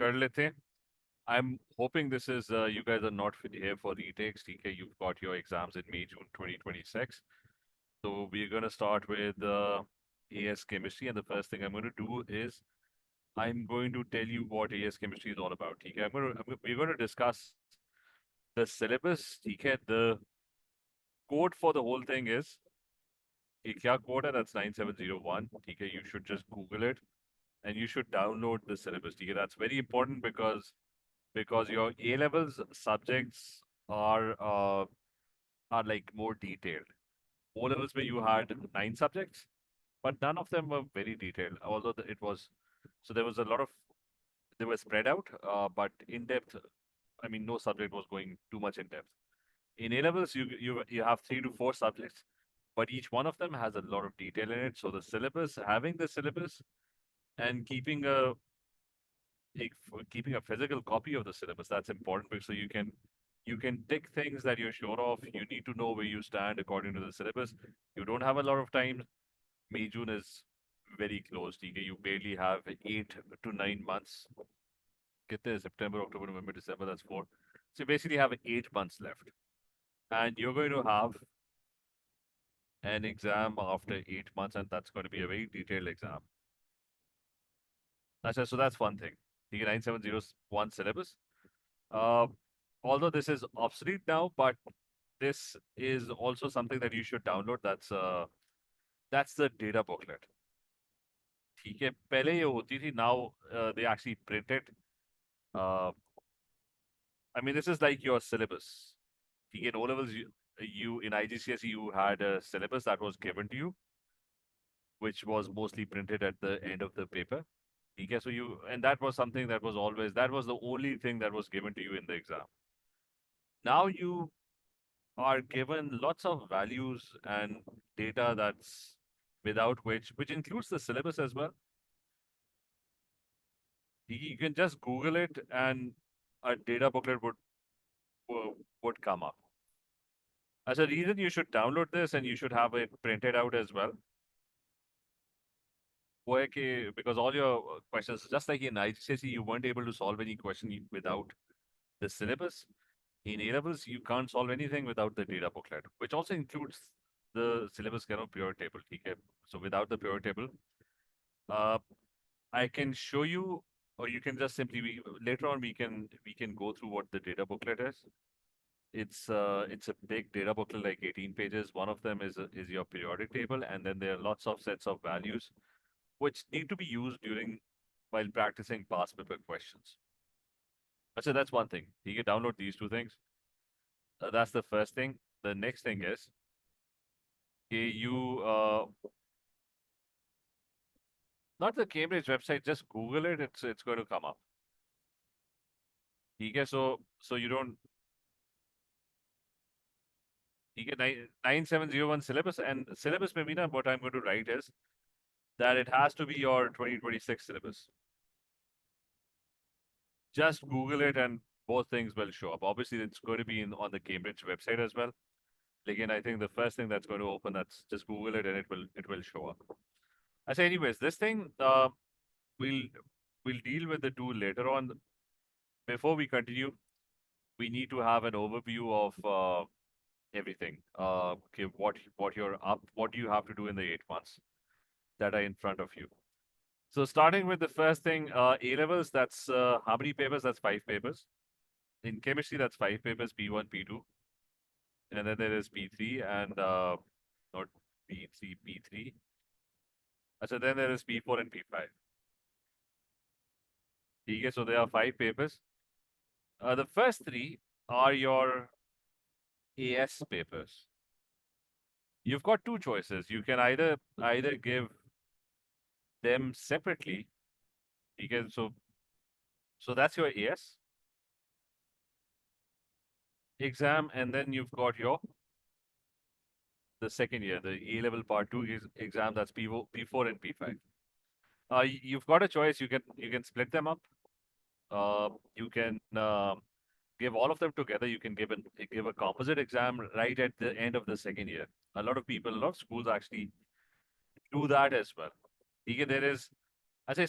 कर लेते हैं. I'm hoping this is you guys are not here for retakes. TK, you've got your exams in May, June 2026. So we're going to start with AS chemistry, and the first thing I'm going to do is I'm going to tell you what AS chemistry is all about. TK, we're going to discuss the syllabus. TK, the code for the whole thing is ये क्या code है? That's 9701. TK, you should just Google it and you should download the syllabus. TK, that's very important because your A levels subjects are like more detailed. O levels where you had 9 subjects, but none of them were very detailed. Although it was, so there was a lot of they were spread out, but in depth. I mean, no subject was going too much in depth. In A levels, you have 3 to 4 subjects, but each one of them has a lot of detail in it. So the syllabus, having the syllabus and keeping a physical copy of the syllabus, that's important because so you can tick things that you're sure of. You need to know where you stand according to the syllabus. You don't have a lot of time. May June is very close. TK, you barely have 8 to 9 months. Kitne September, October, November, December. That's 4. So you basically have 8 months left, and you're going to have an exam after 8 months, and that's going to be a very detailed exam. So that's one thing. TK 9701 syllabus. Uh, Although this is obsolete now, but this is also something that you should download. That's the data booklet. ठीक है पहले ये होती थी. Now they actually print it. uh, I mean, this is like your syllabus. ठीक है, in O levels you in IGCSE you had a syllabus that was given to you, which was mostly printed at the end of the paper. ठीक है, so and that was something that was the only thing that was given to you in the exam. Now you are given lots of values and data that's without which includes the syllabus as well. You can just Google it and a data booklet would come up. As a reason, you should download this and you should have it printed out as well. Because all your questions, just like in IGCSE, you weren't able to solve any question without the syllabus. In A levels, you can't solve anything without the data booklet, which also includes the syllabus period table. Okay? So without the period table, uh, I can show you, or you can just simply later on we can go through what the data booklet is. It's a big data booklet, like 18 pages. One of them is your periodic table, and then there are lots of sets of values which need to be used during while practicing past paper questions. So that's one thing. You can download these two things. That's the first thing. The next thing is you not the Cambridge website, just Google it. It's going to come up. Okay, so you don't you get 9701 syllabus, and syllabus maybe not. What I'm going to write is that it has to be your 2026 syllabus. Just Google it and both things will show up. Obviously, it's going to be on the Cambridge website as well. Again, I think the first thing that's going to open, that's just Google it and it will show up. I say, anyways, this thing we'll we'll deal with the tool later on. Before we continue, we need to have an overview of everything. Okay, what do you have to do in the 8 months that are in front of you? So starting with the first thing, A levels. That's how many papers? That's 5 papers. In chemistry, that's 5 papers: P1, P2, and then there is P3 and not P3, P3. So then there is P4 and P5. Okay, so there are 5 papers. The first 3 are your AS papers. You've got 2 choices. You can either give them separately. Okay, so that's your AS exam, and then you've got the second year, the A level part 2 is exam. That's P4 and P5. You've got a choice. You can split them up. You can give all of them together. You can give a composite exam right at the end of the second year. A lot of schools actually do that as well. Okay, there is I say,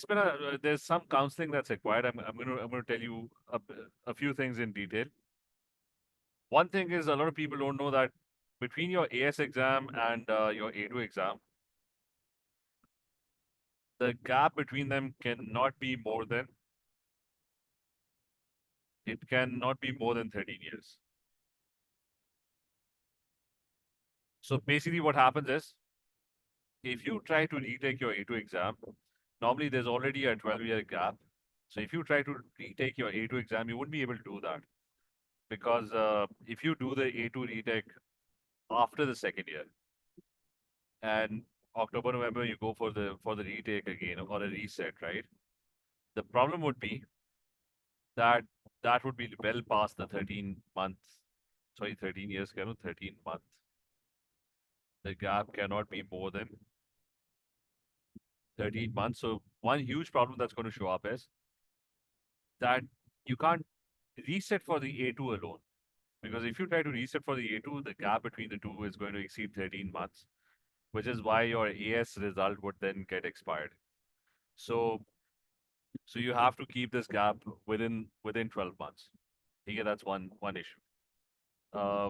there's some counseling that's required. I'm gonna tell you a few things in detail. One thing is a lot of people don't know that between your AS exam and your A2 exam, the gap between them cannot be more than it cannot be more than 13 years. So basically, what happens is if you try to retake your A2 exam, normally there's already a 12-year gap. So if you try to retake your A2 exam, you wouldn't be able to do that because if you do the A2 retake after the second year and October, November, you go for the retake again or a reset, right? The problem would be that that would be well past the 13 months. Sorry, 13 years, 13 months. The gap cannot be more than 13 months. So one huge problem that's going to show up is that you can't reset for the A2 alone. Because if you try to reset for the A2, the gap between the two is going to exceed 13 months, which is why your AS result would then get expired. So so you have to keep this gap within 12 months. Okay, that's one issue. Uh,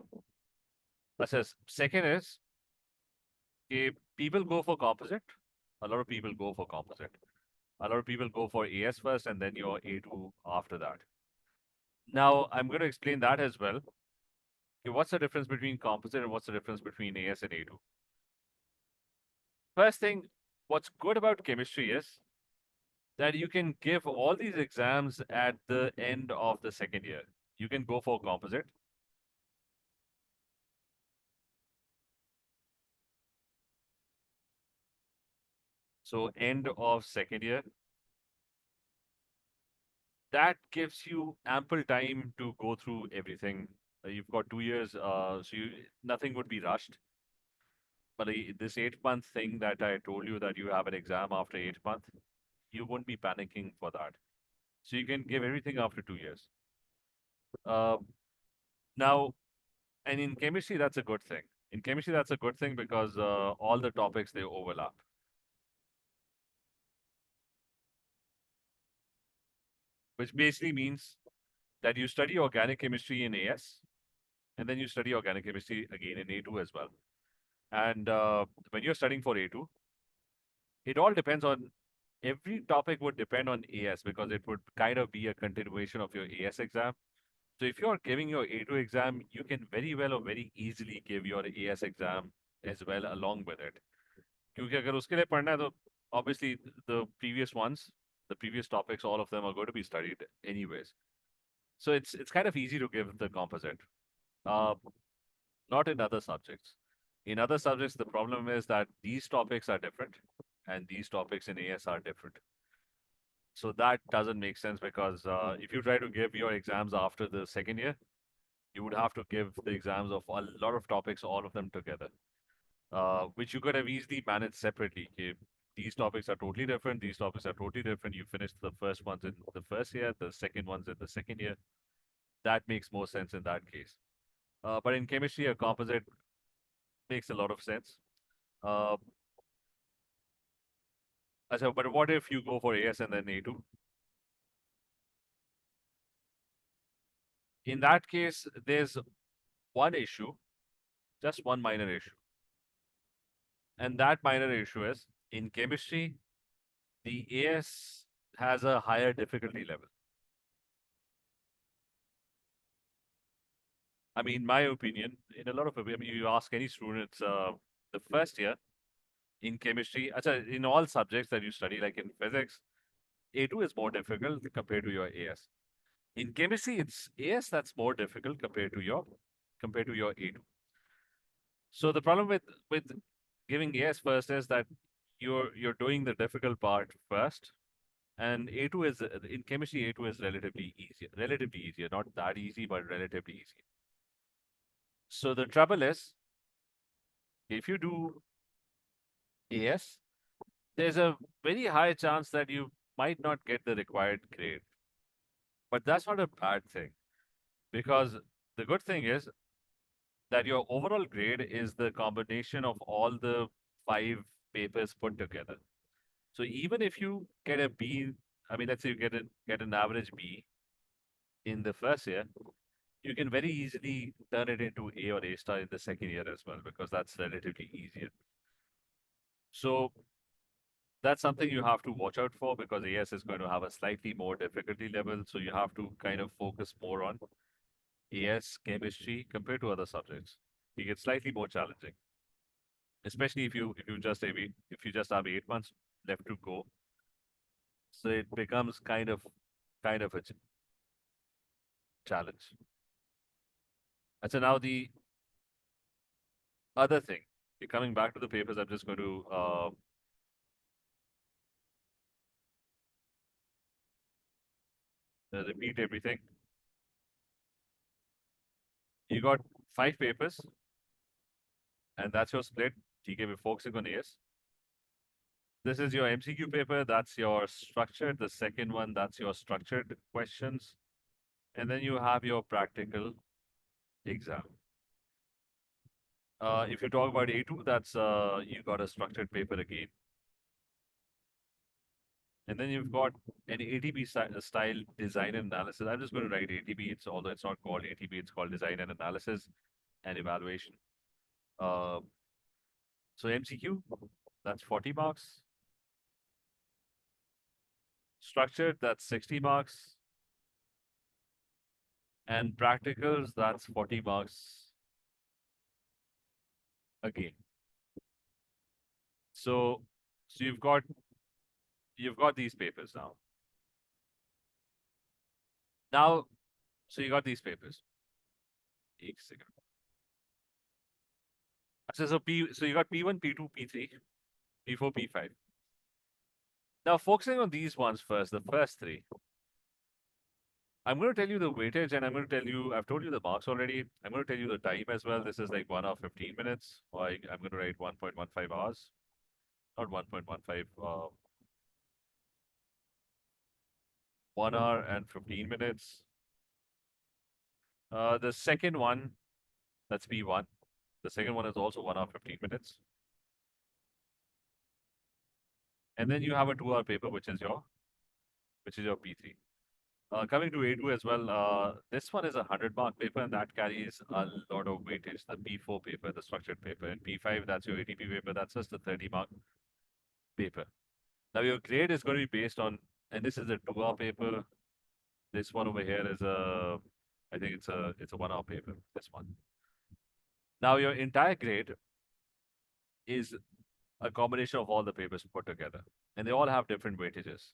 Second is people go for composite. A lot of people go for composite. A lot of people go for AS first and then your A2 after that. Now, I'm going to explain that as well. Okay, what's the difference between composite and what's the difference between AS and A2? First thing, what's good about chemistry is that you can give all these exams at the end of the second year. You can go for composite. So end of second year, that gives you ample time to go through everything. You've got 2 years, nothing would be rushed. But this 8 month thing that I told you that you have an exam after 8 months, you won't be panicking for that. So you can give everything after 2 years. Uh, Now, and in chemistry, that's a good thing. In chemistry, that's a good thing because all the topics they overlap, which basically means that you study organic chemistry in AS and then you study organic chemistry again in A2 as well. And when you're studying for A2, it all depends on every topic would depend on AS because it would kind of be a continuation of your AS exam. So if you're giving your A2 exam, you can very well or very easily give your AS exam as well along with it. क्योंकि अगर उसके लिए पढ़ना है तो obviously the previous ones, the previous topics, all of them are going to be studied anyways. So it's kind of easy to give the composite. Uh, Not in other subjects. In other subjects, the problem is that these topics are different and these topics in AS are different. So that doesn't make sense because if you try to give your exams after the second year, you would have to give the exams of a lot of topics, all of them together, which you could have easily managed separately. Okay, these topics are totally different. These topics are totally different. You finished the first ones in the first year, the second ones in the second year. That makes more sense in that case. But in chemistry, a composite makes a lot of sense. Uh, but what if you go for AS and then A2? In that case, there's one issue, just one minor issue. And that minor issue is in chemistry, the AS has a higher difficulty level. I mean, my opinion, in a lot of, I mean, you ask any students, the first year in chemistry, in all subjects that you study, like in physics, A2 is more difficult compared to your AS. In chemistry, it's AS that's more difficult compared to your A2. So the problem with giving AS first is that you're doing the difficult part first, and A2 is in chemistry. A2 is relatively easier, not that easy, but relatively easy. So the trouble is, if you do AS, there's a very high chance that you might not get the required grade. But that's not a bad thing because the good thing is that your overall grade is the combination of all the five papers put together. So even if you get a B, I mean, let's say you get an average B in the first year, you can very easily turn it into A or A star in the second year as well, because that's relatively easier. So that's something you have to watch out for, because AS is going to have a slightly more difficulty level. So you have to kind of focus more on AS chemistry compared to other subjects. It gets slightly more challenging, especially if you just have 8 months left to go. So it becomes kind of a challenge. And so now the other thing, coming back to the papers, I'm just going to repeat everything. You got 5 papers, and that's your split. TK, we're focusing on AS. This is your MCQ paper. That's your structured. The second one, that's your structured questions. And then you have your practical exam. If you talk about A2, that's you got a structured paper again. And then you've got an ATB style design and analysis. I'm just going to write ATB. Although it's not called ATB, it's called design and analysis and evaluation. Uh, so MCQ, that's 40 marks. Structured, that's 60 marks. And practicals, that's 40 marks again. So, so you've got these papers now. Now, so you got these papers. एक second. So you got P1, P2, P3, P4, P5. Now focusing on these ones first, the first three. I'm going to tell you the weightage, and I'm going to tell you, I've told you the marks already. I'm going to tell you the time as well. This is like 1 hour 15 minutes. Or I'm going to write 1.15 hours, not 1.15, 1 hour and 15 minutes. The second one, that's P1. The second one is also 1 hour 15 minutes. And then you have a 2 hour paper, which is your P3. Coming to A2 as well, this one is a 100-mark paper, and that carries a lot of weightage. The P4 paper, the structured paper, and P5, that's your ATP paper, that's just a 30-mark paper. Now your grade is going to be based on, and this is a 2 hour paper. This one over here is I think it's a 1 hour paper. This one. Now your entire grade is a combination of all the papers put together, and they all have different weightages.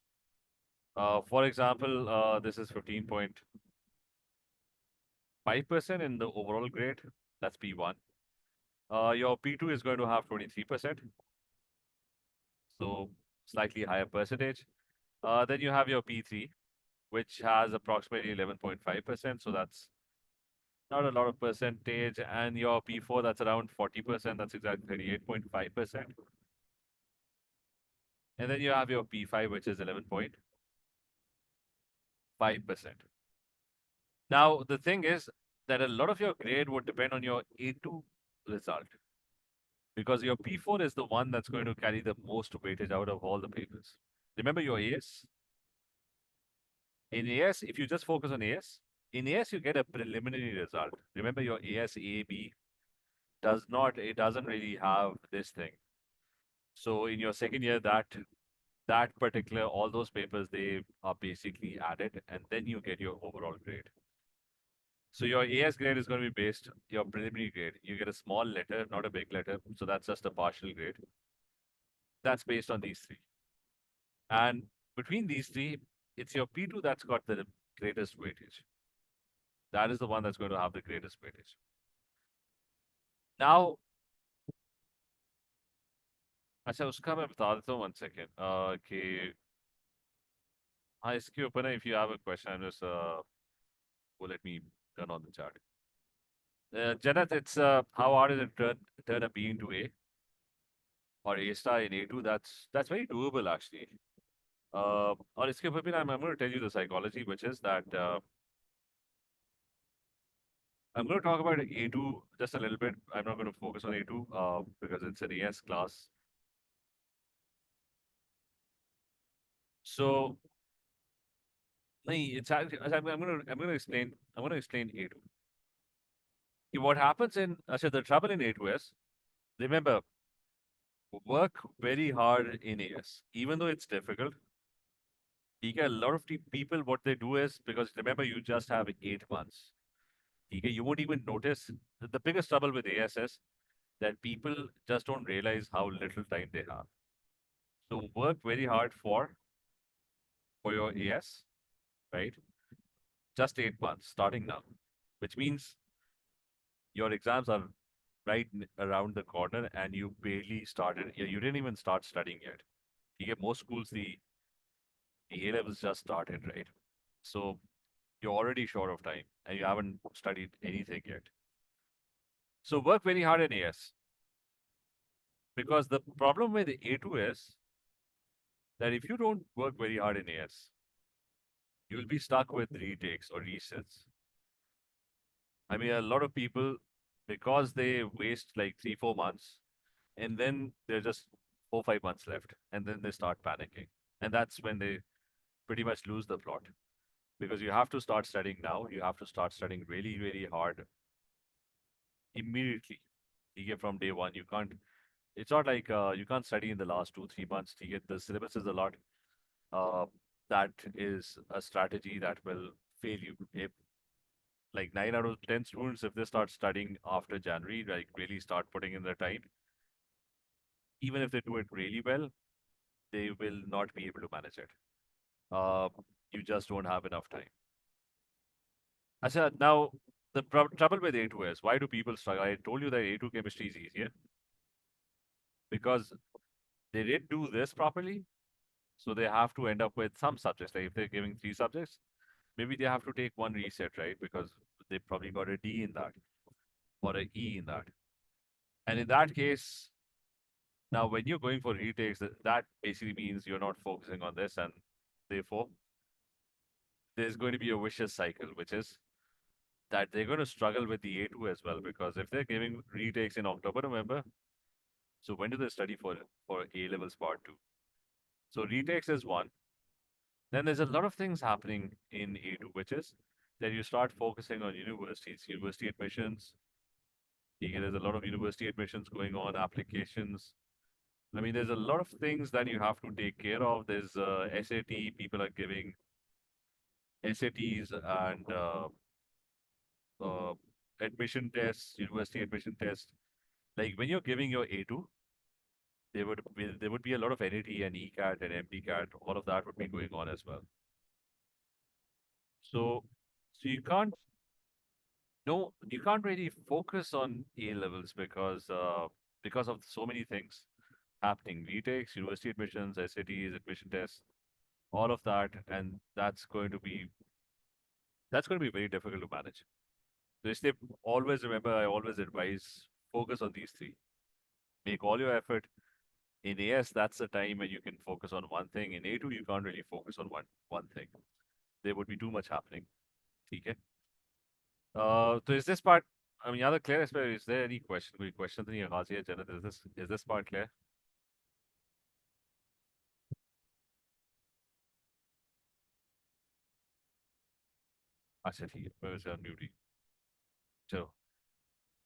For example, this is 15.5% in the overall grade. That's P1. Your P2 is going to have 23%, so slightly higher percentage. Then you have your P3, which has approximately 11.5%, so that's not a lot of percentage. And your P4, that's around 40%, that's exactly 38.5%. And then you have your P5, which is 11.5%. Now, the thing is that a lot of your grade would depend on your A2 result, because your P4 is the one that's going to carry the most weightage out of all the papers. Remember your AS? In AS, if you just focus on AS, in AS you get a preliminary result. Remember your AS AB it doesn't really have this thing. So in your second year, that particular all those papers, they are basically added, and then you get your overall grade. So your AS grade is going to be based your preliminary grade. You get a small letter, not a big letter, so that's just a partial grade. That's based on these three. And between these three, it's your P2 that's got the greatest weightage. That is the one that's going to have the greatest weightage. Now, अच्छा उसका मैं बता देता हूँ 1 second कि हाँ इसके ऊपर ना if you have a question I'm just let me turn on the chart. Jannat, it's how hard is it turn a B into A or A star in A2? That's very doable actually. और इसके ऊपर भी ना I'm going to tell you the psychology, which is that I'm going to talk about A2 just a little bit. I'm not going to focus on A2 because it's an AS class. So, nahin, it's actually, I'm gonna explain A2. What happens in, the trouble in A2 is, remember, work very hard in AS, even though it's difficult. You get a lot of people, what they do is, because remember, you just have 8 months. You won't even notice. The biggest trouble with AS is that people just don't realize how little time they have. So work very hard for your AS, right? Just 8 months starting now, which means your exams are around the corner and you barely started. You didn't even start studying yet. You get most schools, the A levels just started, right? So you're already short of time and you haven't studied anything yet. So work very hard in AS, because the problem with A2 is that if you don't work very hard in AS, you'll be stuck with retakes or resets. I mean, a lot of people, because they waste like 3, 4 months, and then there's just 4, 5 months left, and then they start panicking. And that's when they pretty much lose the plot, because you have to start studying now. You have to start studying really, really hard immediately. You get from day one. You can't, it's not like you can't study in the last 2, 3 months. You get the syllabus is a lot. Uh, that is a strategy that will fail you. If like 9 out of 10 students, if they start studying after January, like really start putting in their time, even if they do it really well, they will not be able to manage it. Uh, you just don't have enough time. Acha, now the trouble with A2 is, why do people struggle? I told you that A2 chemistry is easier because they didn't do this properly. So they have to end up with some subjects. Like if they're giving 3 subjects, maybe they have to take one reset, right? Because they probably got a D in that or a E in that. And in that case, now when you're going for retakes, that basically means you're not focusing on this, and therefore there's going to be a vicious cycle, which is that they're going to struggle with the A2 as well, because if they're giving retakes in October, November, so when do they study for A levels part two? So retakes is one. Then there's a lot of things happening in A2, which is that you start focusing on universities, university admissions. There's a lot of university admissions going on, applications. I mean, there's a lot of things that you have to take care of. There's SAT, people are giving SATs and uh, admission tests, university admission tests. Like when you're giving your A2, there would be a lot of NAT and ECAT and MDCAT. All of that would be going on as well. So you can't no, you can't really focus on A levels because of so many things happening. Retakes, university admissions, SATs, admission tests, all of that, and that's going to be very difficult to manage. So stay always remember, I always advise focus on these three. Make all your effort. In AS, that's the time when you can focus on one thing. In A2, you can't really focus on one thing. There would be too much happening. Okay. So is this part? I mean, other clear? Is there any question? कोई question तो नहीं है खास ये Janet, is this part clear? अच्छा ठीक है मैं वैसे unmute ही चलो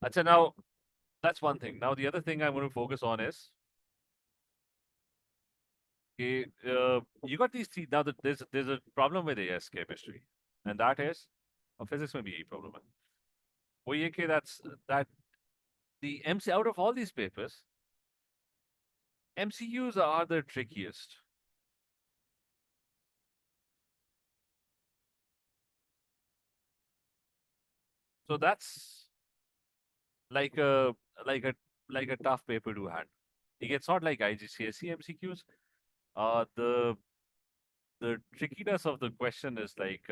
अच्छा now that's one thing. Now the other thing I'm going to focus on is okay, you got these three. Now there's a problem with AS chemistry, and that is, physics may be a problem. वो ये कि that the MC out of all these papers, MCUs are the trickiest. So that's like a like a like a tough paper to handle. It's not like IGCSE MCQs. The trickiness of the question is like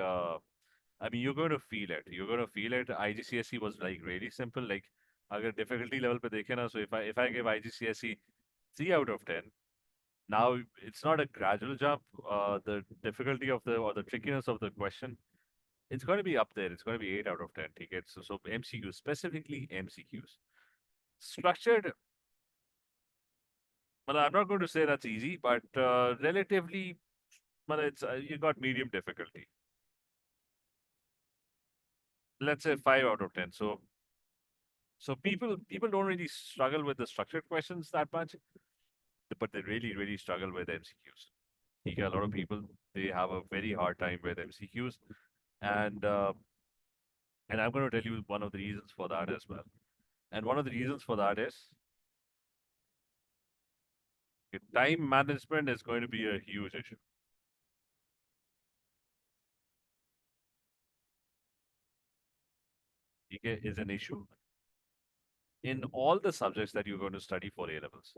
I mean, you're going to feel it. You're going to feel it. IGCSE was like really simple. Like, अगर difficulty level पे देखे ना, so if I give IGCSE 3 out of 10, now it's not a gradual jump. The difficulty of the or the trickiness of the question, it's going to be up there. It's going to be 8 out of 10 tickets. So MCQs, specifically MCQs, structured. Well, I'm not going to say that's easy, but relatively but it's you got medium difficulty. Let's say 5 out of 10. So people don't really struggle with the structured questions that much, but they really struggle with MCQs. You get a lot of people, they have a very hard time with MCQs, and uh, and I'm going to tell you one of the reasons for that as well. And one of the reasons for that is time management is going to be a huge issue. Okay, is an issue in all the subjects that you're going to study for A levels.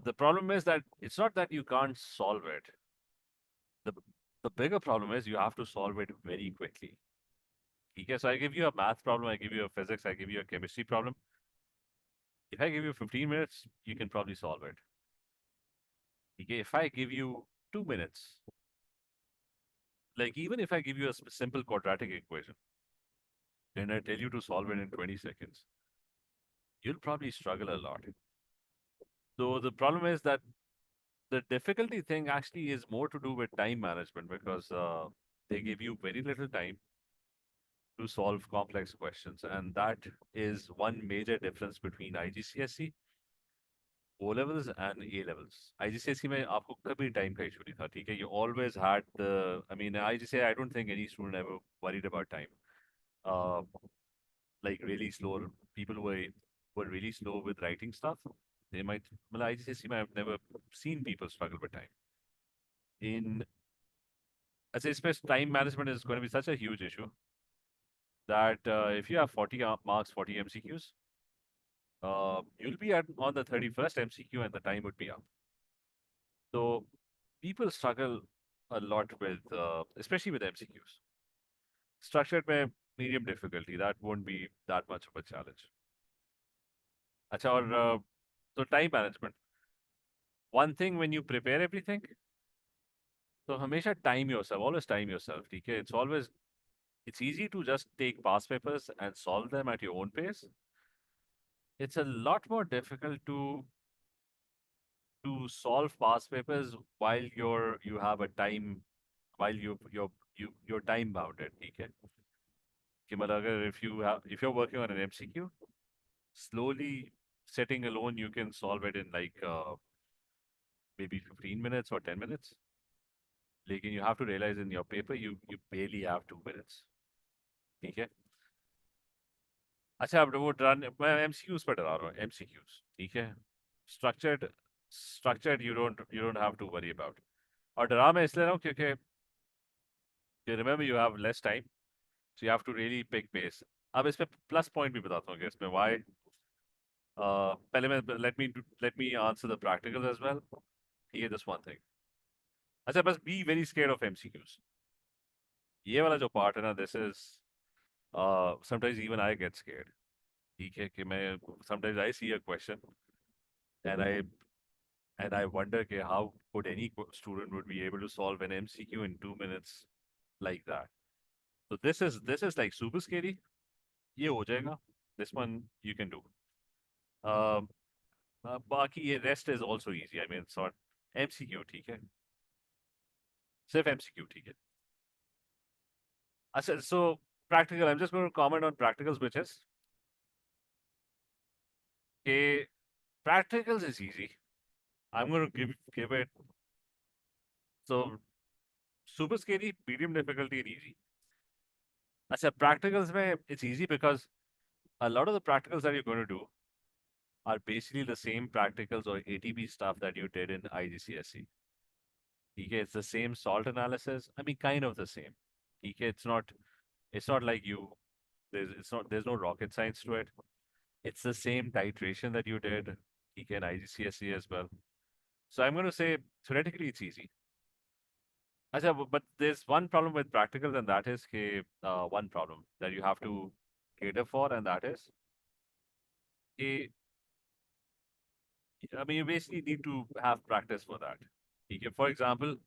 The problem is that it's not that you can't solve it. The the bigger problem is you have to solve it very quickly. Okay, so I give you a math problem, I give you a physics, I give you a chemistry problem. If I give you 15 minutes, you can probably solve it. Okay, if I give you 2 minutes, like even if I give you a simple quadratic equation and I tell you to solve it in 20 seconds, you'll probably struggle a lot. So the problem is that the difficulty thing actually is more to do with time management because they give you very little time to solve complex questions. And that is one major difference between IGCSE, O levels and A levels. IGCSE में आपको कभी time का issue नहीं था, ठीक है? You always had I mean, IGCSE, I don't think any student ever worried about time. Uh, like really slow people were really slow with writing stuff. They might, well, IGCSE, I've never seen people struggle with time. In I say space time management is going to be such a huge issue that if you have 40 marks, 40 MCQs, you'll be on the 31st MCQ and the time would be up. So people struggle a lot with, especially with MCQs. Structured by medium difficulty, that won't be that much of a challenge. अच्छा और so time management. One thing when you prepare everything, so हमेशा time yourself, always time yourself, ठीक है? It's easy to just take past papers and solve them at your own pace. It's a lot more difficult to solve past papers while you have a time while you're time bounded. ठीक है? कि मतलब अगर if you're working on an MCQ, slowly sitting alone you can solve it in like maybe 15 minutes or 10 minutes. लेकिन you have to realize in your paper you barely have 2 minutes. ठीक है? अच्छा अब वो मैं MCQs पर डरा रहा हूँ MCQs. ठीक है? Structured you don't have to worry about. और डरा मैं इसलिए रहा हूँ क्योंकि you remember you have less time, so you have to really pick pace. अब इसमें प्लस पॉइंट भी बताता हूँ कि इसमें why. पहले मैं let me answer the practicals as well. ठीक है, just one thing. अच्छा बस be very scared of MCQs. ये वाला जो part है ना, this is sometimes even I get scared. ठीक है कि मैं sometimes I see a question and I wonder कि how would any student would be able to solve an MCQ in 2 minutes like that. So this is like super scary. ये हो जाएगा. This one you can do. Um, बाकी ये rest is also easy. I mean, it's not MCQ, ठीक है? सिर्फ MCQ, ठीक है? अच्छा, so practical. I'm just going to comment on practicals, which is a practicals is easy. I'm going to give it so super scary, medium difficulty, and easy. अच्छा, practicals में it's easy because a lot of the practicals that you're going to do are basically the same practicals or ATP stuff that you did in IGCSE. Okay, it's the same salt analysis. I mean, kind of the same. Okay, it's not like there's no rocket science to it. It's the same titration that you did okay, in IGCSE as well. So I'm going to say theoretically it's easy. Acha, but there's one problem with practicals, and that is one problem that you have to cater for, and that is a I mean, you basically need to have practice for that. Okay, for example,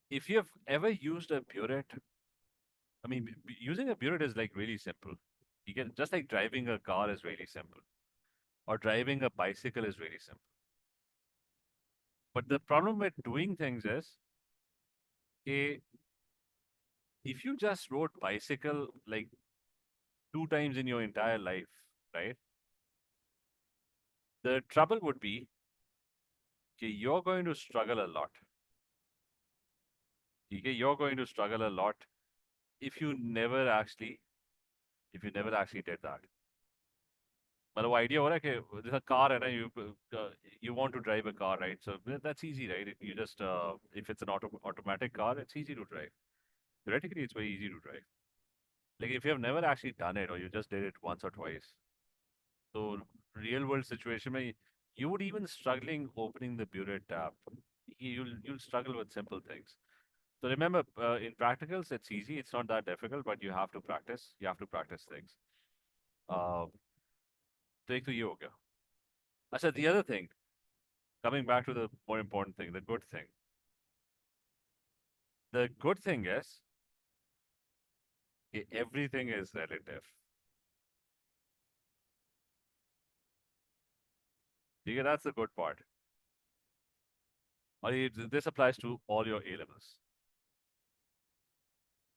if you've ever used a burette, I mean, using a burette is like really simple. You can just like driving a car is really simple, or driving a bicycle is really simple. But the problem with doing things is, eh, if you just rode bicycle like 2 times in your entire life, right? The trouble would be, okay, you're going to struggle a lot. Okay, you're going to struggle a lot if you never actually did that. मतलब वो idea हो रहा है कि जैसा car है ना, you want to drive a car, right? So that's easy, right? You just if it's an automatic car, it's easy to drive. Theoretically, it's very easy to drive. Like if you have never actually done it or you just did it once or twice, so real world situation में you would even struggling opening the bureau tab. You'll struggle with simple things. So remember, in practicals, it's easy. It's not that difficult, but you have to practice. You have to practice things. Uh, तो एक तो ये हो गया. अच्छा, the other thing, coming back to the more important thing, the good thing. The good thing is everything is relative. Okay, that's the good part. This applies to all your A levels.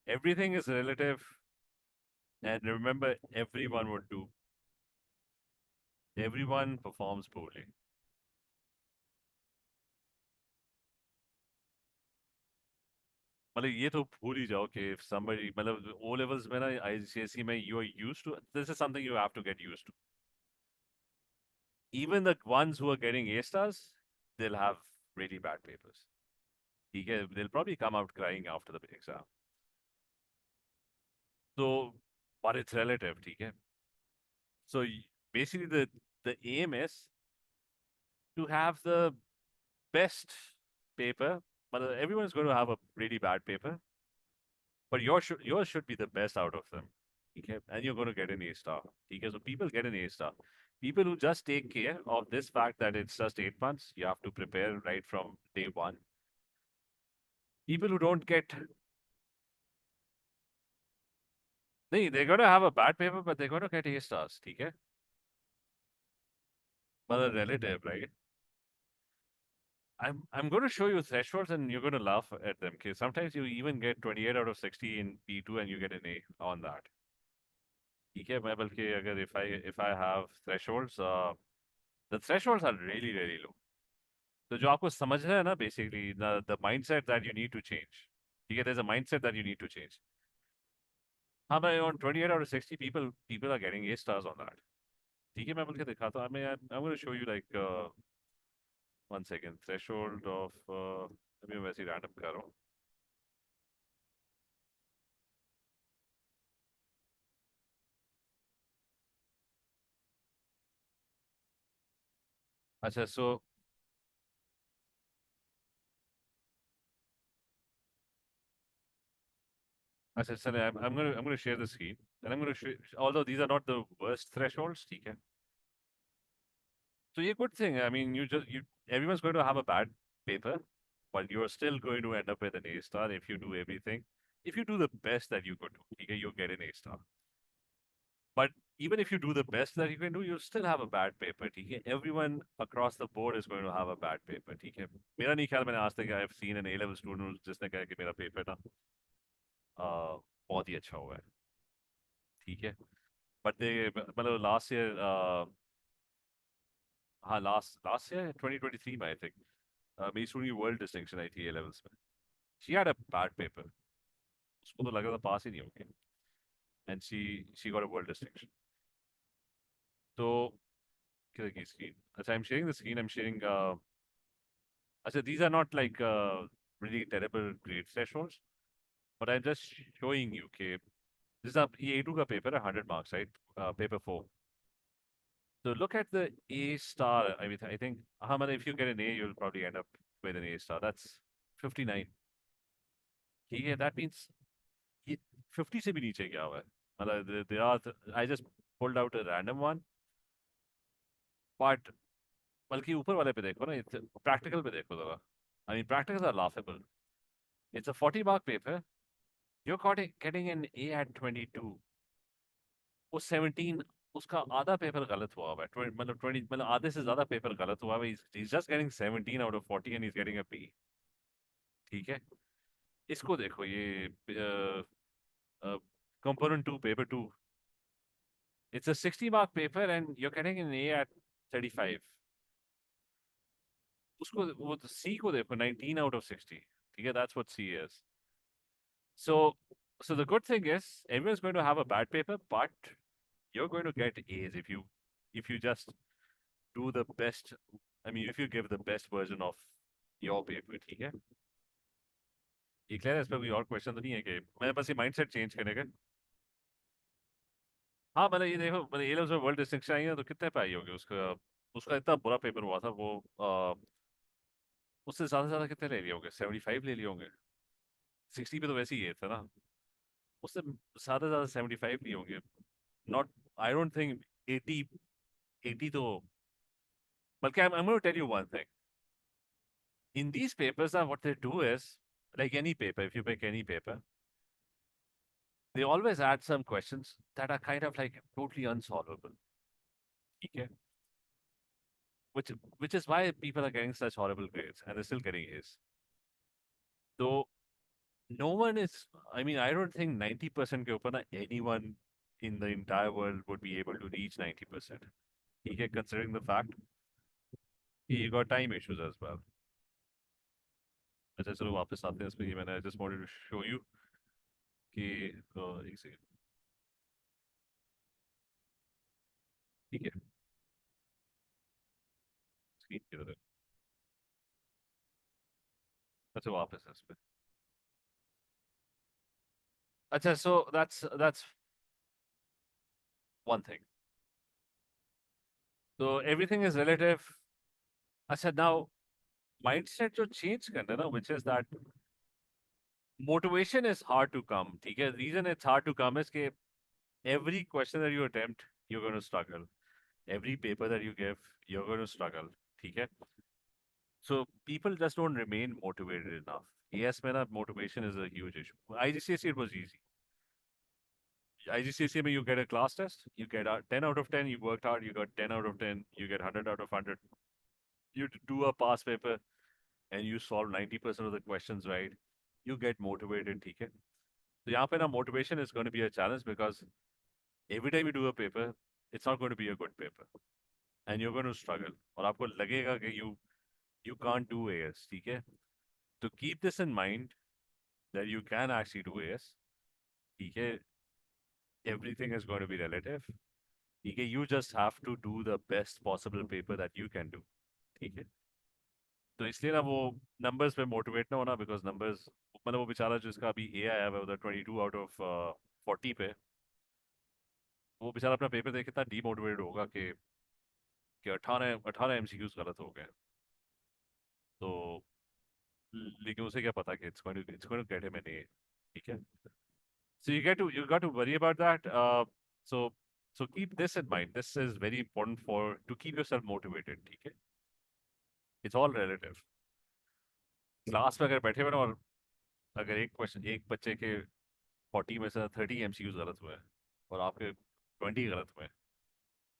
Everything is relative, and remember, everyone would do. Everyone performs poorly. मतलब ये तो भूल ही जाओ कि if somebody मतलब O levels में ना ICSE में you are used to, this is something you have to get used to. Even the ones who are getting A stars, they'll have really bad papers. They'll probably come out crying after the exam. So, but it's relative, ठीक है? So basically the aim is to have the best paper, but everyone's going to have a really bad paper, but yours should be the best out of them. Okay, and you're going to get an A star. Okay, so people get an A star. People who just take care of this fact that it's just 8 months, you have to prepare right from day one. People who don't get, they're going to have a bad paper, but they're going to get A stars. Okay, but a relative, right? I'm going to show you thresholds, and you're going to laugh at them. Okay, sometimes you even get 28 out of 60 in P2, and you get an A on that. ठीक है, मैं बल्कि अगर if I have thresholds, the thresholds are really really low. तो जो आपको समझना है ना, basically the mindset that you need to change. ठीक है, there's a mindset that you need to change. हाँ, मैं on 28 out of 60 people are getting A stars on that. ठीक है, मैं बोल के दिखाता हूँ. I'm going to show you like 1 second threshold of अभी मैं वैसे ही random कर रहा हूँ. अच्छा, so अच्छा चले, I'm going to share the screen, and I'm going to show, although these are not the worst thresholds, ठीक है. So yeah, good thing. I mean, everyone's going to have a bad paper, but you're still going to end up with an A star if you do everything. If you do the best that you could do, okay, you'll get an A star. But even if you do the best that you can do, you'll still have a bad paper, okay? Everyone across the board is going to have a bad paper, okay? मेरा नहीं ख्याल मैंने आज तक I've seen an A-level student जिसने कहा कि मेरा पेपर ना बहुत ही अच्छा हुआ है, ठीक है? But they मतलब last year हाँ last year 2023 में I think मेरी स्टूडेंट की वर्ल्ड डिस्टिंक्शन आई थी A levels में. She had a bad paper. उसको तो लगा था पास ही नहीं होगी. And she got a world distinction. So किधर की screen? अच्छा, I'm sharing the screen. I'm sharing. अच्छा, these are not like really terrible grade thresholds, but I'm just showing you. Okay, this is ये A2 का paper है, 100 marks, right? Paper 4. So look at the A star. I mean, I think Ahmad, if you get an A, you'll probably end up with an A star. That's 59. Okay, that means ये 50 से भी नीचे गया हुआ है. मतलब there are I just pulled out a random one, but बल्कि ऊपर वाले पे देखो ना, practical पे देखो जरा. I mean, practicals are laughable. It's a 40-mark paper. You're getting an A at 22. वो 17 उसका आधा पेपर गलत हुआ हुआ है, मतलब 20, मतलब आधे से ज्यादा पेपर गलत हुआ है, he's just getting 17 out of 40 and he's getting a B। ठीक है, इसको देखो, ये component 2 paper 2, it's a 60 mark paper and you're getting an A at 35। उसको वो C को देखो, 19 out of 60। ठीक है, that's what C is। So, so the good thing is everyone's going to have a bad paper, but you're going to get A's if you just do the best. I mean, if you give the best version of your paper, ठीक है। ये clear है? इस पर कोई और question तो नहीं है कि मैं बस ये माइंडसेट चेंज करने का। हाँ, मतलब ये देखो, मतलब ये लोग जो वर्ल्ड डिस्टिंक्शन आई है तो कितने पे आई होगी उसका, उसका इतना बुरा पेपर हुआ था वो, उससे ज्यादा कितने ले लिए होंगे, 75 ले लिए होंगे। 60 पे तो वैसे ही ये था ना, उससे ज्यादा 75 लिए होंगे। नॉट, आई डोंट थिंक 80, 80 तो, बल्कि I'm going to tell you one thing. In these papers, what they do is, like any paper, if you pick any paper, they always add some questions that are kind of like totally unsolvable. Okay? Which is why people are getting such horrible grades and they're still getting A's. So no one is, I mean, I don't think 90% के ऊपर ना anyone in the entire world would be able to reach 90%. Okay, considering the fact you got time issues as well. अच्छा चलो वापस आते हैं इस पे, ये मैंने just wanted to show you कि एक सेकंड। ठीक है, स्क्रीन की तरह। अच्छा वापस है इस पे। अच्छा, so that's one thing, so everything is relative। अच्छा, now mindset जो change करना है ना, which is that motivation is hard to come। ठीक है, reason it's hard to come is कि every question that you attempt you're going to struggle, every paper that you give you're going to struggle। ठीक है, so people just don't remain motivated enough। yes में ना motivation is a huge issue। IGCSE it was easy। IGCSE में you get a class test, you get a 10 out of 10, you worked hard, you got 10 out of 10, you get 100 out of 100, you do a pass paper and you solve 90% of the questions right, you get motivated। ठीक है, तो यहाँ पे ना motivation is going to be a challenge because every time you do a paper it's not going to be a good paper and you're going to struggle और आपको लगेगा कि you can't do AS। ठीक है, तो keep this in mind that you can actually do AS। ठीक है, everything is going to be relative। ठीक है, you just have to do the best possible paper that you can do। ठीक है, तो इसलिए ना वो नंबर्स पे मोटिवेट ना होना, बिकॉज नंबर्स, मतलब वो बेचारा जिसका अभी ए आया हुआ है उधर 22 आउट ऑफ 40 पे, वो बेचारा अपना पेपर देख कितना डीमोटिवेटेड होगा कि 18 एमसीक्यूज गलत हो गए। तो लेकिन उसे क्या पता कि it's going to get him an A। ठीक है, so you got to worry about that। so so keep this in mind, this is very important for to keep yourself motivated। ठीक है, it's all relative। क्लास में अगर बैठे हुए ना और अगर एक क्वेश्चन, एक बच्चे के 40 में से 30 एमसीक्यूज गलत हुए हैं और आपके 20 गलत हुए हैं,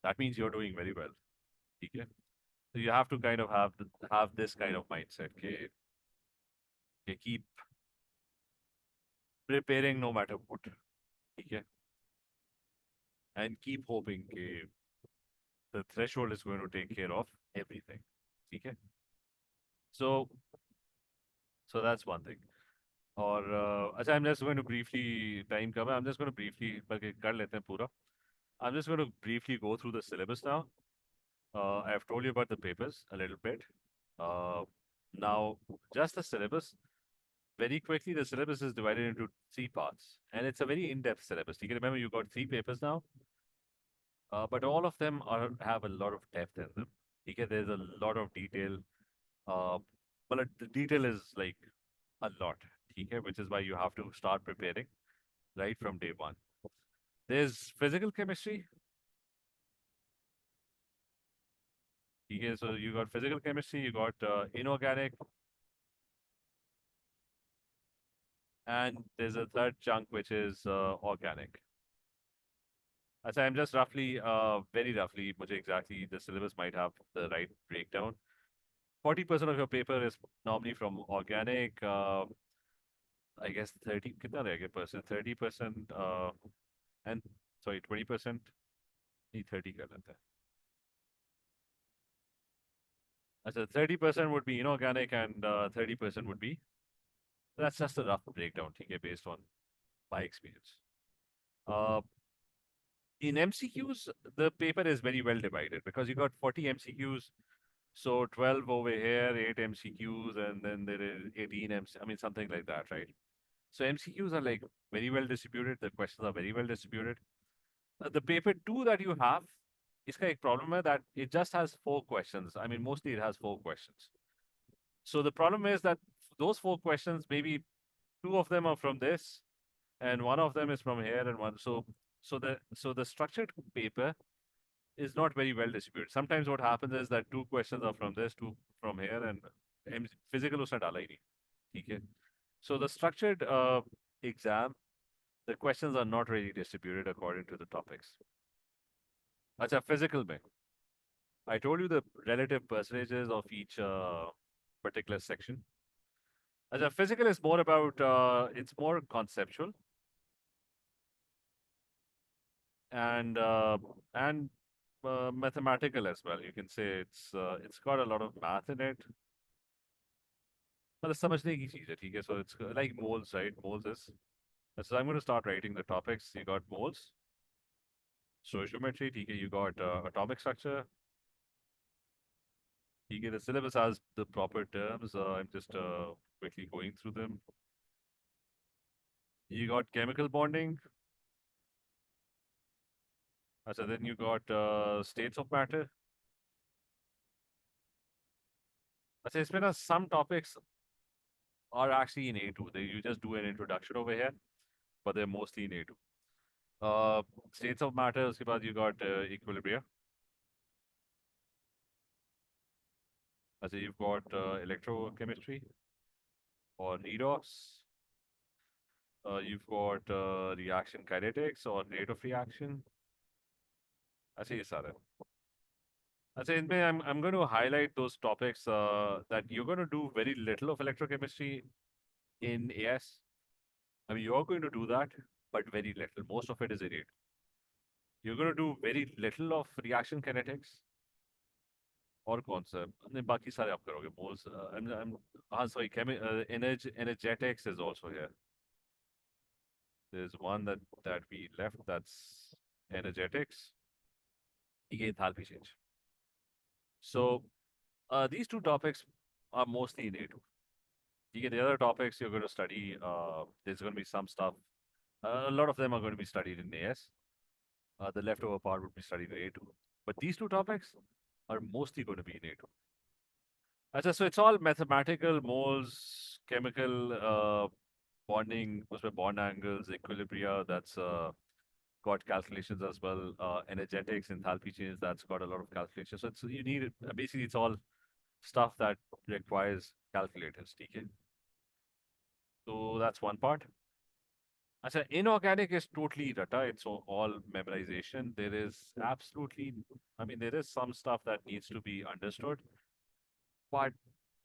that means you are doing very well. ठीक है, so you have to kind of have this kind of mindset कि keep preparing no matter what। ठीक है, and keep hoping कि the threshold is going to take care of everything। ठीक है, so so that's one thing। और अच्छा, I'm just going to briefly, time कम है, I'm just going to briefly, बल्कि कर लेते हैं पूरा। I'm just going to briefly go through the syllabus now। I've told you about the papers a little bit। Uh, Now, just the syllabus. Very quickly, the syllabus is divided into three parts, and it's a very in-depth syllabus. You can remember you got three papers now, but all of them have a lot of depth in them. Okay, there's a lot of detail. Uh, but the detail is like a lot. Okay, which is why you have to start preparing right from day one. There's physical chemistry. Okay, so you got physical chemistry, you got inorganic, and there's a third chunk which is organic। So I'm just roughly, very roughly, मुझे exactly the syllabus might have the right breakdown. 40% of your paper is normally from organic. I guess 30 कितना रह गया percent? 30%, and sorry, 20%. नहीं 30 कर लेते हैं. अच्छा, 30% would be inorganic and 30% would be. That's just a rough breakdown, ठीक है, based on my experience. Uh, in MCQs, the paper is very well divided because you got 40 MCQs. So 12 over here, 8 MCQs, and then there is 18 MC, I mean, something like that, right? So MCQs are like very well distributed. The questions are very well distributed. The paper two that you have, iska ek problem hai that it just has 4 questions. I mean, mostly it has 4 questions. So the problem is that those 4 questions, maybe two of them are from this, and one of them is from here, and one. So the structured paper is not very well distributed. Sometimes what happens is that 2 questions are from this, two from here, and physical उसने डाला ही नहीं, ठीक है? So the structured exam, the questions are not really distributed according to the topics. अच्छा, physical में, I told you the relative percentages of each particular section. अच्छा, physical is more about, it's more conceptual and mathematical as well. You can say it's got a lot of math in it. मतलब समझने की चीज है, ठीक है? So it's like moles, right? Moles is. So I'm going to start writing the topics. You got moles, stoichiometry, ठीक है? You got atomic structure. ठीक है? The syllabus has the proper terms. I'm just quickly going through them. You got chemical bonding. So then you got states of matter. So इसमें ना some topics are actually in A2. You just do an introduction over here, but they're mostly in A2. States of matter, उसके बाद you got equilibria. So you've got electrochemistry or redox. You've got reaction kinetics or rate of reaction. अच्छा, ये सारा. अच्छा, इनमें I'm going to highlight those topics that you're going to do very little of electrochemistry in AS. I mean, you're going to do that, but very little. Most of it is innate. You're going to do very little of reaction kinetics. और कौन सा? नहीं, बाकी सारे आप करोगे. Moles. हाँ, sorry. Energetics is also here. There's one that we left. That's energetics. ये enthalpy change. So these two topics are mostly in A2. You get the other topics you're going to study. There's going to be some stuff. A lot of them are going to be studied in AS. The leftover part would be studied in A2. But these two topics are mostly going to be in A2. So it's all mathematical, moles, chemical bonding, उसमें bond angles, equilibria, that's got calculations as well. Energetics, enthalpy change, that's got a lot of calculations. So you need it. Basically, it's all stuff that requires calculators, TK. So that's one part. Achha, inorganic is totally rata. It's all memorization. There is absolutely, I mean, there is some stuff that needs to be understood, but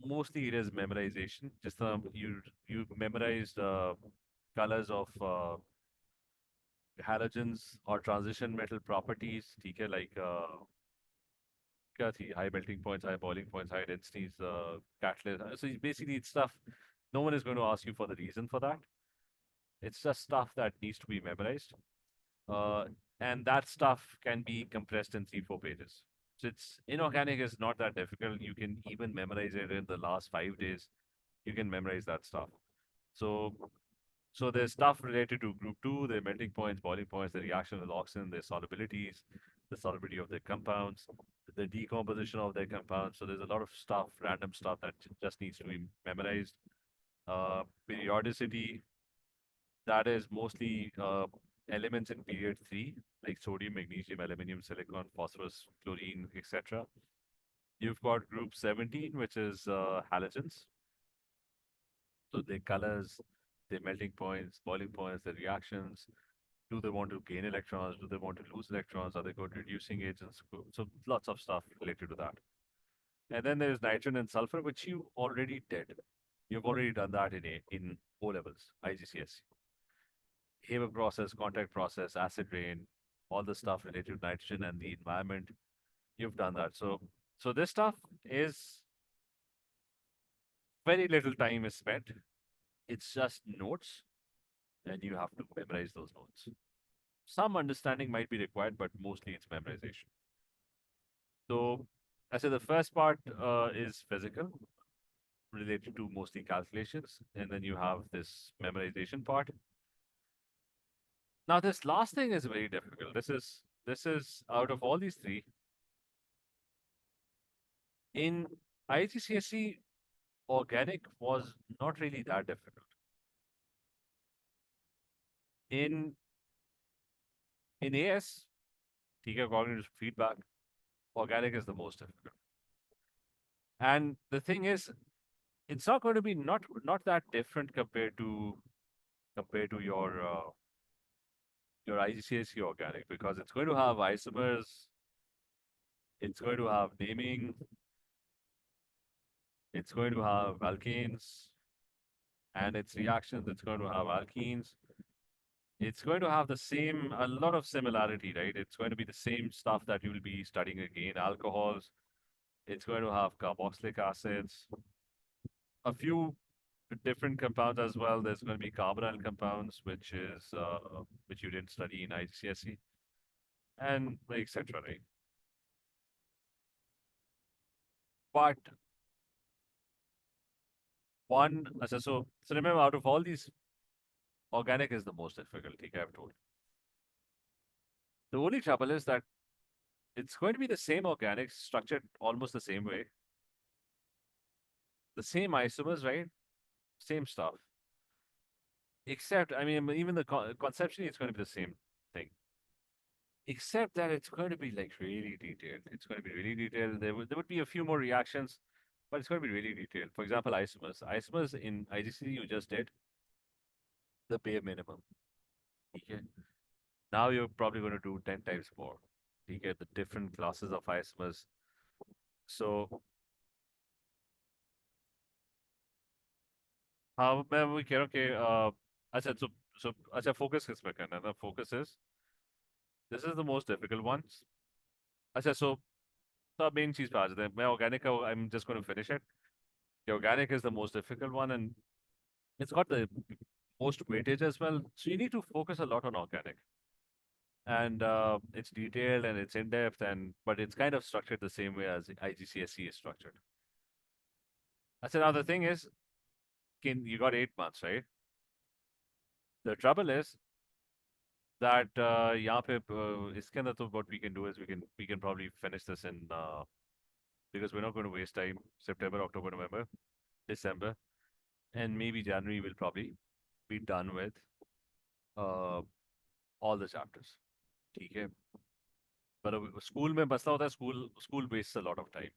mostly it is memorization. Just you memorized colors of halogens or transition metal properties, ठीक है? Like क्या थी? High melting points, high boiling points, high densities, catalyst. So basically, it's stuff. No one is going to ask you for the reason for that. It's just stuff that needs to be memorized, uh, and that stuff can be compressed in 3-4 pages. So it's inorganic is not that difficult. You can even memorize it in the last 5 days. You can memorize that stuff. So there's stuff related to group two, the melting points, boiling points, the reaction with oxygen, their solubilities, the solubility of their compounds, the decomposition of their compounds. So there's a lot of stuff, random stuff that just needs to be memorized. Periodicity, that is mostly elements in period 3, like sodium, magnesium, aluminum, silicon, phosphorus, chlorine, etc. You've got group 17, which is halogens. So their colors, their melting points, boiling points, their reactions. Do they want to gain electrons? Do they want to lose electrons? Are they good reducing agents? So lots of stuff related to that. And then there's nitrogen and sulfur, which you already did. You've already done that in O levels, IGCSE. Haber process, contact process, acid rain, all the stuff related to nitrogen and the environment. You've done that. So this stuff is very little time is spent. It's just notes, and you have to memorize those notes. Some understanding might be required, but mostly it's memorization. So I said the first part is physical, related to mostly calculations, and then you have this memorization part. Now this last thing is very difficult. This is out of all these three in IGCSE, organic was not really that difficult. In in AS, TK cognitive feedback, organic is the most difficult. And the thing is, it's not going to be not that different compared to your IGCSE organic because it's going to have isomers, it's going to have naming, it's going to have alkanes, and its reactions, it's going to have alkenes. It's going to have the same, a lot of similarity, right? It's going to be the same stuff that you will be studying again, alcohols. It's going to have carboxylic acids, a few different compounds as well. There's going to be carbonyl compounds, which you didn't study in IGCSE, and etc. Right? But so remember, out of all these, organic is the most difficult. I've told. The only trouble is that it's going to be the same organics structured almost the same way, the same isomers, right? Same stuff. Except, I mean, even conceptually, it's going to be the same thing. Except that it's going to be like really detailed. It's going to be really detailed. There would be a few more reactions, but it's going to be really detailed. For example, isomers. Isomers in IGC you just did the bare minimum. Okay. Now you're probably going to do 10 times more. You get the different classes of isomers. So how मैं वो कह रहा हूँ कि अच्छा so अच्छा focus किस पे करना है ना focus is this is the most difficult ones. अच्छा so the main चीज पे आ जाते हैं मैं organic का I'm just going to finish it. The organic is the most difficult one and it's got the most weightage as well. So you need to focus a lot on organic. And it's detailed and it's in depth and but it's kind of structured the same way as IGCSE is structured. That's another thing is you got 8 months, right? The trouble is that यहाँ पे इसके अंदर तो what we can do is we can probably finish this in because we're not going to waste time. September, October, November, December, and maybe January will probably be done with uh, all the chapters. ठीक है but school में मसला होता है school wastes a lot of time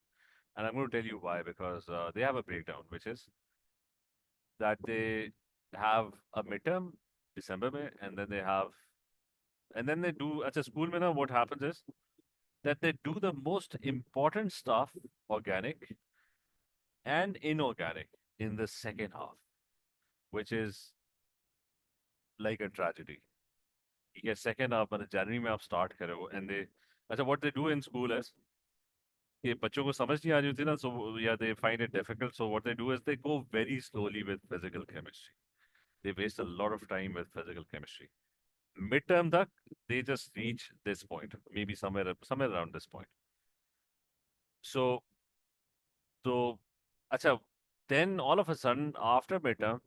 and I'm going to tell you why because they have a breakdown which is that they have a midterm December में and then they do at a school में ना what happens is that they do the most important stuff organic and inorganic in the second half which is like a tragedy. ये second half मतलब January में आप start करे हो and they अच्छा what they do in school is कि बच्चों को समझ नहीं आ रही होती ना so yeah they find it difficult so what they do is they go very slowly with physical chemistry. They waste a lot of time with physical chemistry. Midterm tak they just reach this point maybe somewhere around this point. So अच्छा then all of a sudden after midterm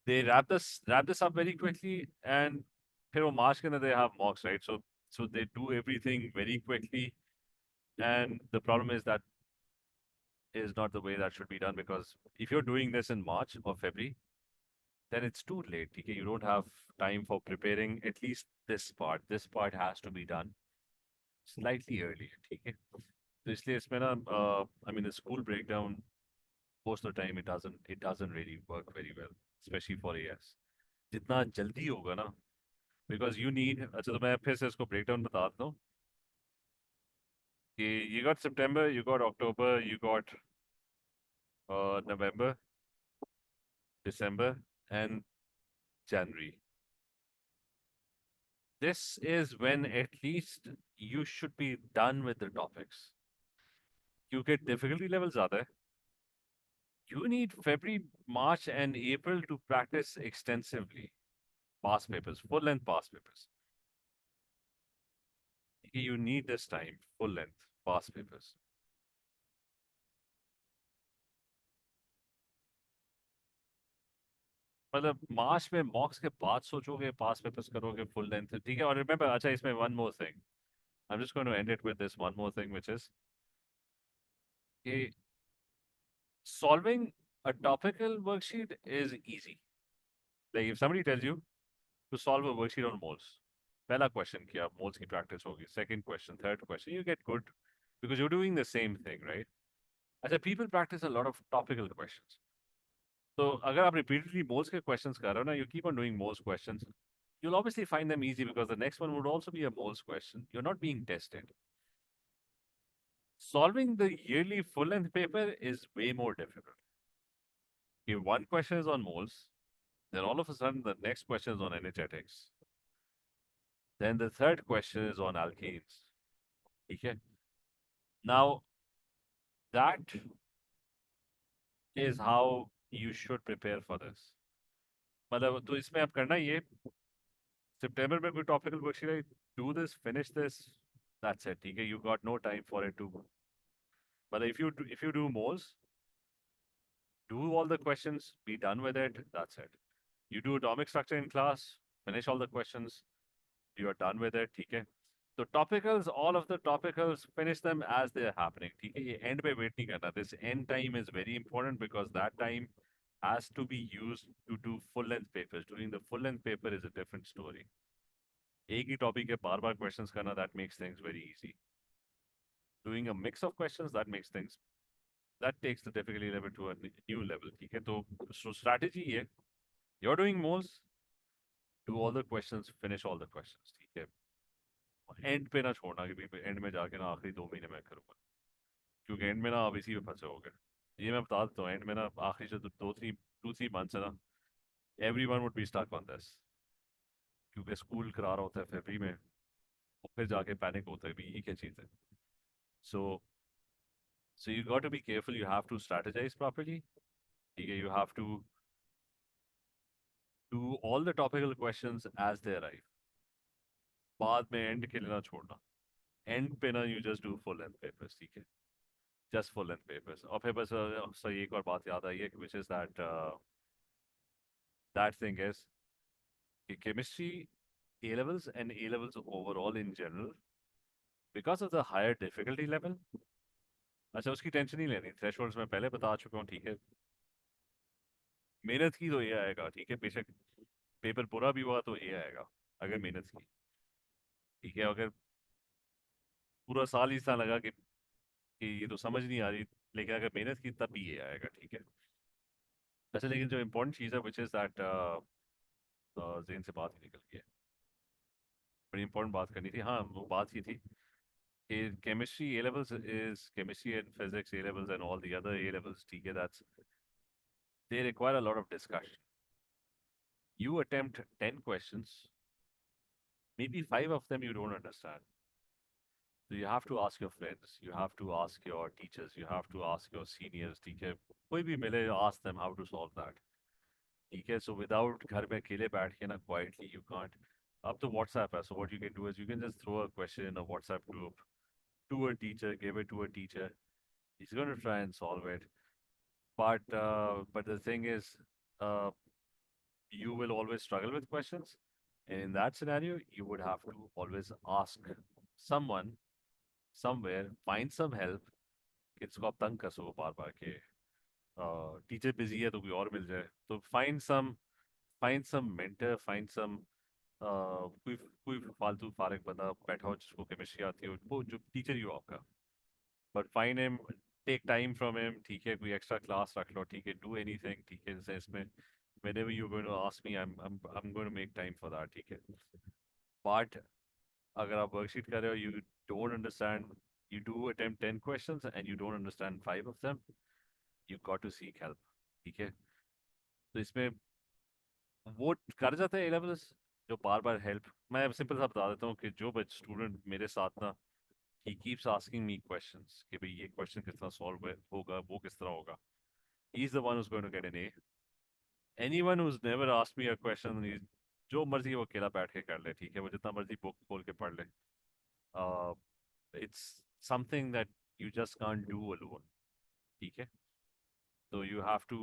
they wrap this up very quickly and फिर वो March के अंदर they have mocks right so they do everything very quickly and the problem is that is not the way that should be done because if you're doing this in March or February then it's too late. Okay? You don't have time for preparing at least this part. This part has to be done slightly earlier. Okay? तो इसलिए इसमें ना I mean the school breakdown most of the time it doesn't really work very well, especially for AS. जितना जल्दी होगा ना because you need, अच्छा तो मैं फिर से इसको ब्रेक डाउन बता देता हूँ कि you got September, you got October, you got November, December, and January. This is when at least you should be done with the topics. क्योंकि difficulty levels ज़्यादा है. You need February, March, and April to practice extensively. Past papers, full length past papers. You need this time, full length past papers. मतलब मार्च में मॉक्स के बाद सोचोगे past papers करोगे full length ठीक है और रिमेंबर अच्छा इसमें one more thing I am just going to end it with this one more thing which is कि solving a topical worksheet is easy. Like if somebody tells you to solve a worksheet on moles, पहला question किया moles की practice होगी, second question, third question, you get good because you're doing the same thing, right? अच्छा, people practice a lot of topical questions. So अगर आप repeatedly moles के questions कर रहे हो ना, you keep on doing moles questions, you'll obviously find them easy because the next one would also be a moles question. You're not being tested. Solving the yearly full-length paper is way more difficult. If one question is on moles, then all of a sudden the next question is on energetics. Then the third question is on alkenes. Okay. Now that is how you should prepare for this. मतलब तो इसमें आप करना ये सितंबर में कोई topical worksheet है do this finish this that's it ठीक है you got no time for it to but if you do moles do all the questions be done with it that's it you do atomic structure in class finish all the questions you are done with it ठीक है तो topicals all of the topicals finish them as they're happening ठीक है ये end पे wait नहीं करना this end time is very important because that time has to be used to do full length papers doing the full length paper is a different story एक ही topic के बार बार questions करना that makes things very easy doing a mix of questions that makes things that takes the difficulty level to a new level ठीक है तो so strategy ये you're doing moles do all the questions finish all the questions ठीक है and पे ना छोड़ना कि एंड में जाके ना आखिरी 2 महीने में करूंगा क्योंकि एंड में ना आप इसी में फंसे होगे ये मैं बता देता हूँ एंड में ना आखिरी जो 2-3 मंथ्स है ना everyone would be stuck on this क्योंकि स्कूल करा रहा होता है फरवरी में और फिर जाके पैनिक होता है भी ये क्या चीज़ है सो so you got to be careful you have to strategize properly okay you have to do all the topical questions as they arrive बाद में एंड के लिए ना छोड़ना एंड पे ना you just do full length papers ठीक है जस्ट फुल लेंथ पेपर्स और फिर बस सर एक और बात याद आई है which is that thing is कि chemistry A levels and A levels overall in general because of the higher difficulty level अच्छा उसकी टेंशन नहीं लेनी थ्रेशोल्ड्स मैं पहले बता चुका हूँ ठीक है मेहनत की तो ये आएगा ठीक है बेशक पेपर बुरा भी हुआ तो ये आएगा अगर मेहनत की ठीक है अगर पूरा साल ही इतना लगा कि ये तो समझ नहीं आ रही लेकिन अगर मेहनत की तब भी ये आएगा ठीक है अच्छा लेकिन जो इम्पोर्टेंट चीज़ है विच इज़ दैट जेन से बात ही निकल गई है बड़ी इंपॉर्टेंट बात करनी थी हाँ वो बात ये थी कि chemistry A levels is chemistry and physics A levels and all the other A levels ठीक है that's they require a lot of discussion you attempt 10 questions maybe 5 of them you don't understand so you have to ask your friends you have to ask your teachers you have to ask your seniors ठीक है कोई भी मिले ask them how to solve that ठीक है so without घर में अकेले बैठ के ना quietly you can't अब तो WhatsApp है so what you can do is you can just throw a question in a WhatsApp group to a teacher give it to a teacher he's going to try and solve it but the thing is uh, you will always struggle with questions and in that scenario you would have to always ask someone somewhere find some help कि इसको आप तंग कर सको बार बार के teacher busy है तो कोई और मिल जाए तो find some mentor find some कोई कोई फालतू फारग बंदा बैठा हो जिसको केमिस्ट्री आती हो वो जो टीचर ही हो आपका but find him take time from him ठीक है कोई एक्स्ट्रा क्लास रख लो ठीक है डू एनीथिंग ठीक है जैसे इसमें whenever you're going to ask me, I'm going to make time for that, ठीक है? But अगर आप worksheet कर रहे हो, you don't understand, you do attempt 10 questions and you don't understand 5 of them, you got to seek help, ठीक है? तो इसमें वो कर जाते हैं ए लेवल्स जो बार बार हेल्प। मैं सिंपल सा बता देता हूँ कि जो बच स्टूडेंट मेरे साथ ना, he keeps asking me questions कि भाई ये क्वेश्चन किस तरह सॉल्व होगा, वो किस तरह होगा, he is the one who's going to get an A. Anyone who's never asked me a question, जो मर्जी वो अकेला बैठ के कर ले, ठीक है? वो जितना मर्जी बुक खोल के पढ़ ले, it's something that you just can't do alone, ठीक है? तो you have to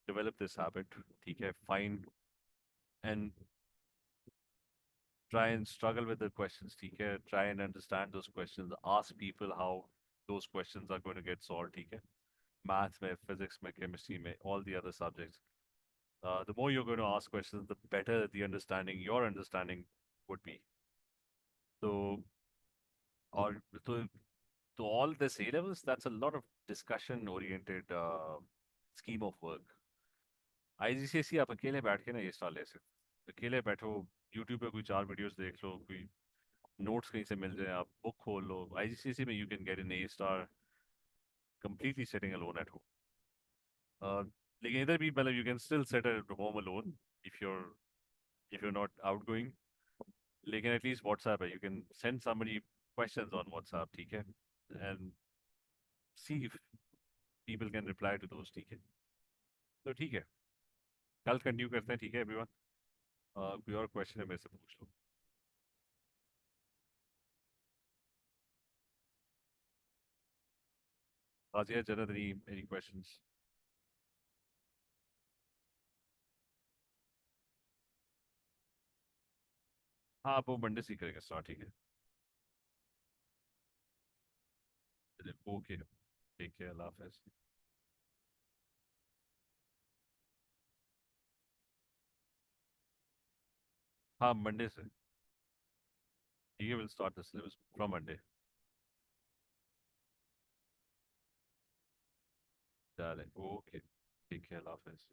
develop this habit, ठीक है? Find and try and struggle with the questions, ठीक है? Try and understand those questions. Ask people how those questions are going to get solved, ठीक है? Math में, physics में, chemistry में, all the other subjects. The more you're going to ask questions, the better the understanding, your understanding would be. So, or to all this A levels, that's a lot of discussion-oriented scheme of work. IGCSE आप अकेले बैठ के ना ये star ले सकते, अकेले बैठो, यूट्यूब पे कोई 4 वीडियोस देख लो, कोई नोट्स कहीं से मिल जाए, आप बुक खोल लो। आईजीसीएसई में you can get an A star completely sitting alone at home. लेकिन इधर भी मतलब you can still sit at home alone if you're not outgoing, लेकिन at least WhatsApp है, you can send somebody questions on WhatsApp, ठीक है? And see if people can reply to those, ठीक है? तो ठीक है, कल कंटिन्यू करते हैं, ठीक है एवरीवन? कोई और क्वेश्चन है मेरे से पूछ लो। Razia, Janat, any questions? हाँ, आप वो मंडे से ही करेंगे स्टार्ट, ठीक है? ओके, ठीक है, अल्लाह हाफिज। हाँ, मंडे से, ठीक है, will start the syllabus from Monday. चले, ओके, ठीक है, अल्लाह हाफिज।